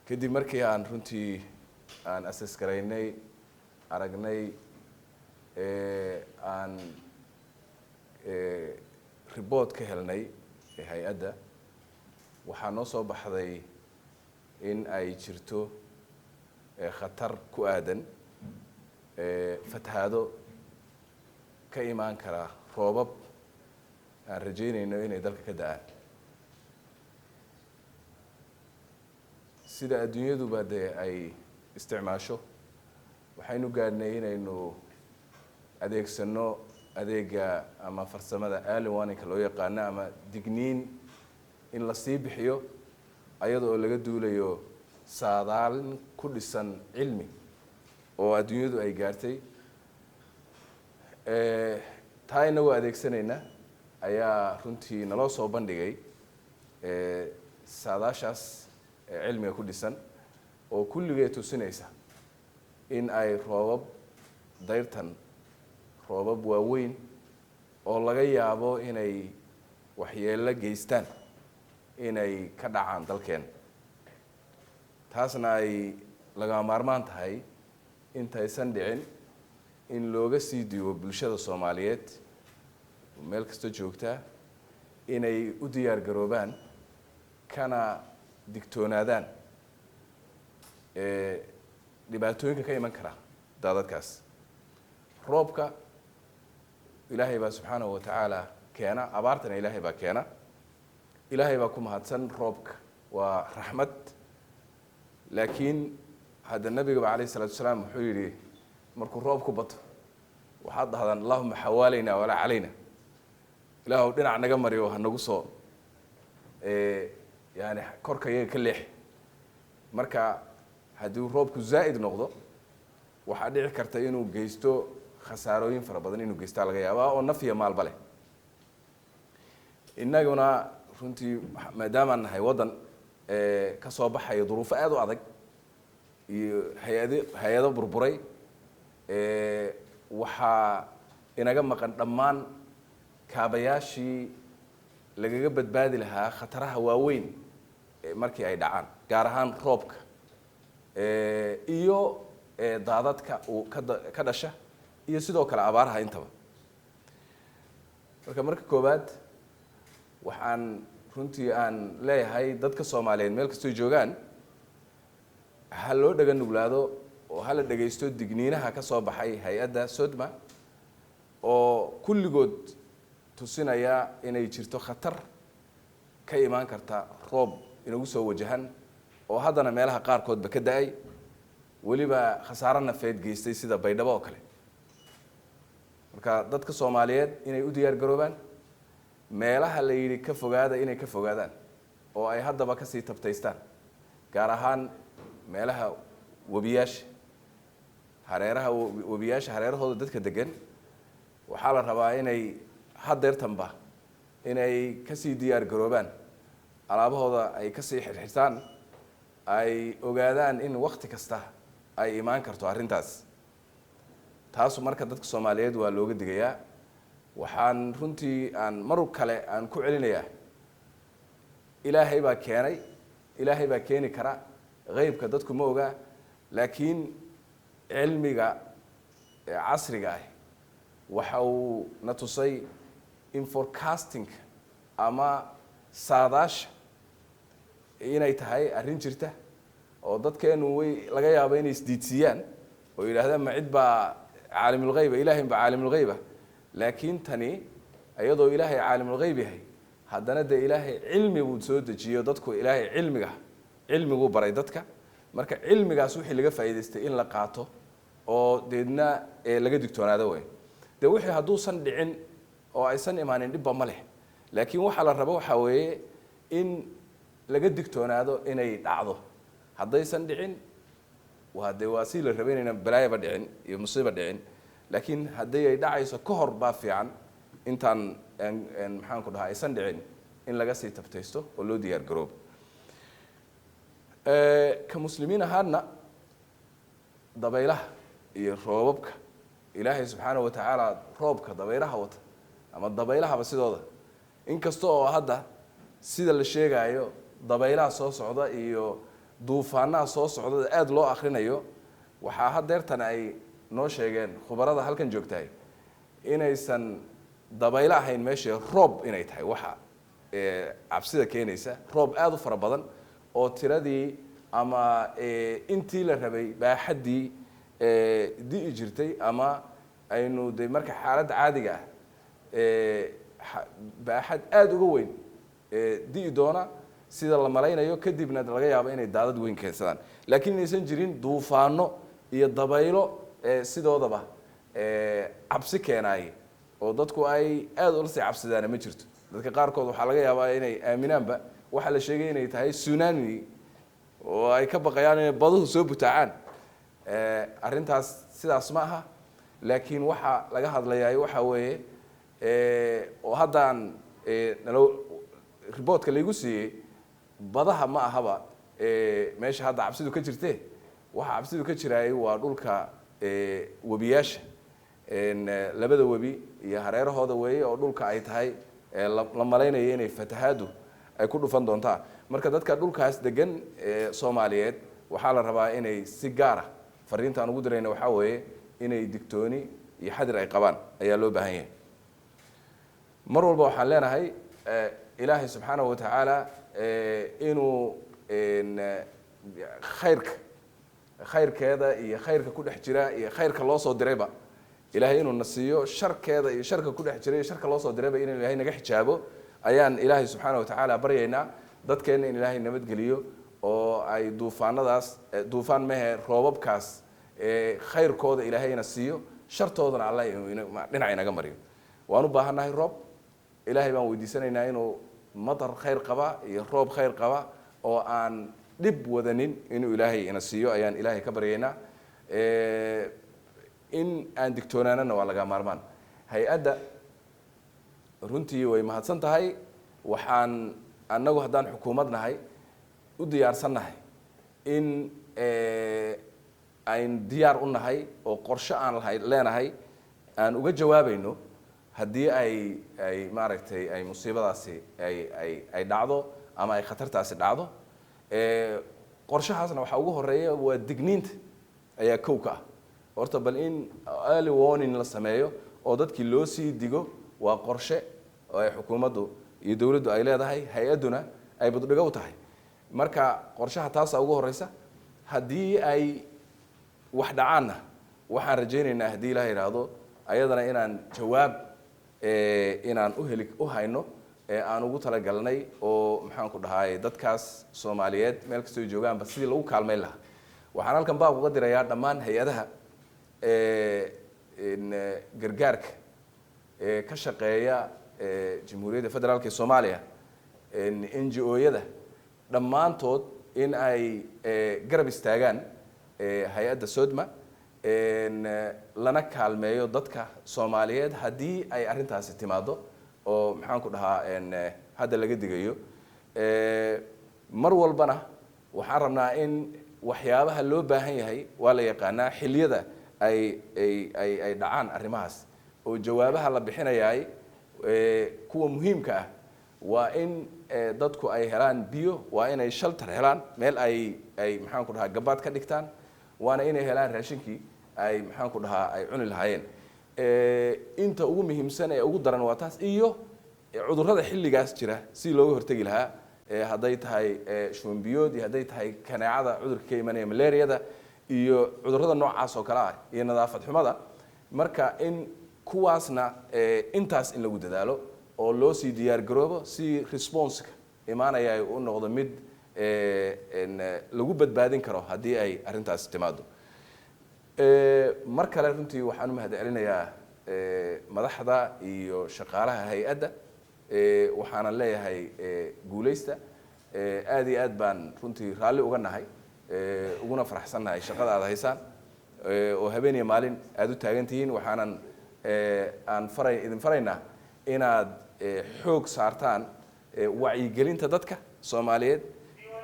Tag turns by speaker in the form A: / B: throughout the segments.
A: kadib markii aan runtii aan assess garaynay aragnay aan report ka helnay hay'adda waxaa noo soo baxday in ay jirto khatar ku aadan fatahaado ka imaan kara roobab aan rajaynayno inay dalka ka da'aan sida adduunyaduba dee ay isticmaasho waxaynu gaadhnay inaynu adeegsano adeega ama farsamada early warning-ka loo yaqaano ama digniin in la sii bixiyo ayada oo laga duulayo saadaalin ku dhisan cilmi oo adduunyadu ay gaartay taa inagoo adeegsanayna ayaa runtii naloo soo bandhigay saadaashaas cilmiga ku dhisan oo kulligee tusinaysa in ay roobab dayrtan roobab waaweyn oo laga yaabo inay waxyeello geystaan inay ka dhacaan dalkeena taasna ay lagama maarmaan tahay intaysan dhicin in looga sii diibo bulshada Soomaaliyeed meel kasta joogta inay u diyaar garoobaan kana digtoonaadaan dhibaatooyinka ka iman kara daadadkaas roobka ilaahay baa subxaanahu wa tacaala keena abaartana ilaahay baa keena ilaahay baa ku mahadsan roobka waa raxmad laakiin hadda nabiga calayhi salaatu wasalaam wuxuu yidhi markuu roobku bato waxaad dhahdaan allahuma xawaalayna walaa calayna ilaahu dhinac naga mariyo ha nagu soo yani korka iyaga ka leex marka haddii roobku zaa'id noqdo waxaa dhici karta inuu geysto khasaarooyin fara badan inuu geystaa laga yaabaa oo naf iyo maalba leh innaguna runtii maadaamaan nahay waddan ka soo baxaya duruufo aad u adag iyo hay-ado burburay waxaa inaga maqan dhammaan kaabayaashii lagaga badbaadi lahaa khataraha waaweyn markii ay dhacaan gaar ahaan roobka iyo daadadka uu ka dhasha iyo sidoo kale abaaraha intaba marka koowaad waxaan runtii aan leeyahay dadka Soomaaliyeed meel kastoo joogaan ha loo dhaga nuglaado oo hala dhageysto digniinaha ka soo baxay hay'adda Sodma oo kulligood tusinaya inay jirto khatar ka imaan karta roob inagu soo wajahan oo haddana meelaha qaarkoodba ka da'ay weliba khasaaro nafeed geystay sida Baydhabo oo kale marka dadka Soomaaliyeed inay u diyaar garoobaan meelaha la yiri ka fogaada inay ka fogaadaan oo ay haddaba ka sii tabtaystaan gaar ahaan meelaha wabiyaasha hareeraha wabiyaasha hareerahooda dadka degan waxaa la rabaa inay hadeertanba inay ka sii diyaar garoobaan alaabahooda ay ka sii xirxirtaan ay ogaadaan in waqti kasta ay imaan karto arrintaas taas marka dadka Soomaaliyeed waa looga digayaa waxaan runtii aan mar kale aan ku celinayaa ilaahay baa keenay ilaahay baa keeni kara qaybka dadku ma oga laakiin cilmiga casriga ah waxa uu na tusay in forecasting ama saadaasha inay tahay arrin jirta oo dadkeenu way laga yaabo inay isdiidsiiyaan oo yiraahdaan ma cid baa caalimul ghayb ilaahay baa caalimul ghayb laakiin tani ayadoo ilaahay caalimul ghayb yahay haddana de ilaahay cilmi uu soo dejiyo dadku ilaahay cilmigu baray dadka marka cilmigaas wixii laga faa'iideystay in la qaato oo deedna laga digtoonaado way de wixii haduusan dhicin oo aysan imaanin dhibba ma leh laakiin waxa la rabo waxa weeye in laga digtoonaado inay dhacdo haddaysan dhicin waa de waasi la rabay inaan balaayaba dhicin iyo musiibo dhicin laakiin haddii ay dhacayso ka hor baa fiican intaan maxaan ku dhahaa aysan dhicin in laga sii tabtaysto oo loo diyaar garoobo ka muslimiin ahaadna dabaylaha iyo roobabka ilaahay subxaanahu wa tacaala roobka dabaylaha wata ama dabaylahaba sidooda inkasta oo hadda sida la sheegayo dabaylaha soo socda iyo duufaanaha soo socda aad loo akhrinayo waxaa hadeertan ay noo sheegeen khubarada halkan joogtay inaysan dabaylo ahayn meesha roob inay tahay waxa cabsida keenaysa roob aad u fara badan oo tiradii ama intii la rabay baaxadii dii jirtay ama aynu de marka xaalad caadiga baaxad aad uga weyn dii doona sida la malaynayo kadibna laga yaabo inay daadad weyn keensadaan laakiin inaysan jirin duufaano iyo dabaylo sidoodaba cabsi keenay oo dadku ay aad ula sii cabsidaan ma jirto dadka qaarkood waxaa laga yaabaa inay aaminaanba waxa la sheegay inay tahay tsunami oo ay ka baqayaan inay baduhu soo butaacaan arrintaas sidaas ma aha laakiin waxa laga hadlayaa waxa weeye oo haddaan reportka laygu siiyey badaha ma ahaba meesha hadda cabsidu ka jirtee waxa cabsidu ka jiraayay waa dhulka webiyaasha labada webi iyo hareerahooda weeye oo dhulka ay tahay la malaynayo inay fatahaadu ay ku dhufan doontaa marka dadka dhulkaas degan Soomaaliyeed waxaa la rabaa inay si gaar ah fariintaan ugu dirayna waxaa weeye inay digtooni iyo xadir ay qabaan ayaa loo baahan yahay mar walba waxaan leenahay ilaahay subxaanahu wa tacaala inuu khayrkeeda iyo khayrka ku dhex jira iyo khayrka loo soo dirayba ilaahay inuu nasiyo sharkeeda iyo sharka ku dhex jira iyo sharka loo soo dirayba inuu ilaahay naga xijaabo ayaan ilaahay subxaanahu wa tacaala baryaynaa dadkeena in ilaahay nabadgeliyo oo ay duufaanadaas duufaan mehe roobabkaas khayrkooda ilaahayna siiyo shartoodana allah dhinaca inaga mariyo waan u baahannahay roob ilaahay baan weydiisanaynaa inuu madar khayr qaba iyo roob khayr qaba oo aan dhib wadanin inuu ilaahay ina siiyo ayaan ilaahay ka baryaynaa in aan digtoonaanana waa laga maarmaan hay-adda runtii way mahadsan tahay waxaan annagu haddaan xukuumad nahay u diyaarsannahay in ayn diyaar u nahay oo qorshe aan leenahay aan uga jawaabayno haddii ay maaragtay ay musiibadaasi ay dhacdo ama ay khatartaasi dhacdo qorshahaasna waxaa ugu horeeya waa digniinta ayaa kow ka ah horta bal in early warning la sameeyo oo dadkii loo sii digo waa qorshe oo ay xukuumaddu iyo dawladdu ay leedahay hay-adduna ay baddhigo u tahay marka qorshaha taasaa ugu horeysa haddii ay wax dhacaanna waxaan rajaynaynaa haddii ilaha yidhaahdo ayadana inaan jawaab inaan u hayno aan ugu talagalnay oo maxaan ku dhahay dadkaas Soomaaliyeed meel kasta ay joogaanba sidii lagu kaalmeyn lahaa waxaan halkan baaq uga dirayaa dhammaan hay-adaha gargaarka ka shaqeeya Jamhuuriyadda Federaalka Soomaaliya NGO-yada dhammaantood in ay garab istaagaan hay-adda Sodma lana kaalmeeyo dadka Soomaaliyeed haddii ay arrintaasi timaado oo maxaan ku dhahaa hadda laga digayo mar walbana waxaan rabnaa in waxyaabaha loo baahan yahay waa la yaqaanaa xilliyada ay dhacaan arrimahaas oo jawaabaha la bixinayay kuwa muhiimka ah waa in dadku ay helaan biyo waa inay shelter helaan meel ay maxaan ku dhahaa gabaad ka dhigtaan waana inay helaan raashinkii ay maxaan ku dhahaa ay cuni lahaayeen inta ugu muhiimsan ee ugu daran waa taas iyo cudurrada xilligaas jira si looga hortagi lahaa hadday tahay shuban biyood iyo hadday tahay kaneecada cudurka ka imanaya malaariyada iyo cudurrada noocaas oo kale ah iyo nadaafad xumada marka in kuwaasna intaas in lagu dadaalo oo loo sii diyaar garoobo si response-ka imaanaya ay u noqdo mid lagu badbaadin karo haddii ay arrintaas timaado mar kale runtii waxaan u mahadcelinayaa madaxda iyo shaqaalaha hay-adda waxaana leeyahay guuleysta aad iyo aad baan runtii raalli uga nahay uguna faraxsannahay shaqada aad haysaan oo habeen iyo maalin aad u taagan tihiin waxaanan aan idin faraynaa inaad xoog saartaan wacyigelinta dadka Soomaaliyeed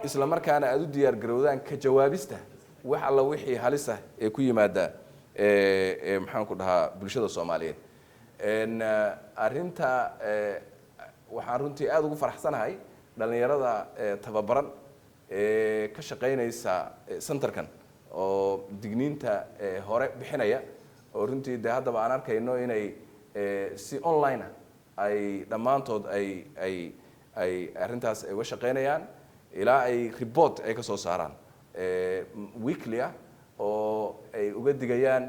A: isla markaana aad u diyaar garowdaan ka jawaabista wax alla wixii halisa ee ku yimaada maxaan ku dhahaa bulshada Soomaaliyeed arrinta waxaan runtii aad ugu faraxsanahay dhalinyarada tababaran ka shaqaynaysa centerkan oo digniinta hore bixinaya oo runtii de haddaba aan arkayno inay si online ay dhammaantood ay arrintaas uga shaqaynayaan ilaa ay report ay ka soo saaraan weekly ah oo ay uga digayaan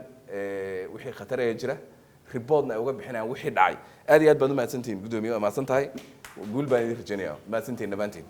A: wixii khataraya jira reportna ay uga bixinayaan wixii dhacay aad iyo aad baad u mahadsantihiin guddoomiye waa mahadsan tahay guul baan idin rajaynayaa mahadsantihiin dhammaantiin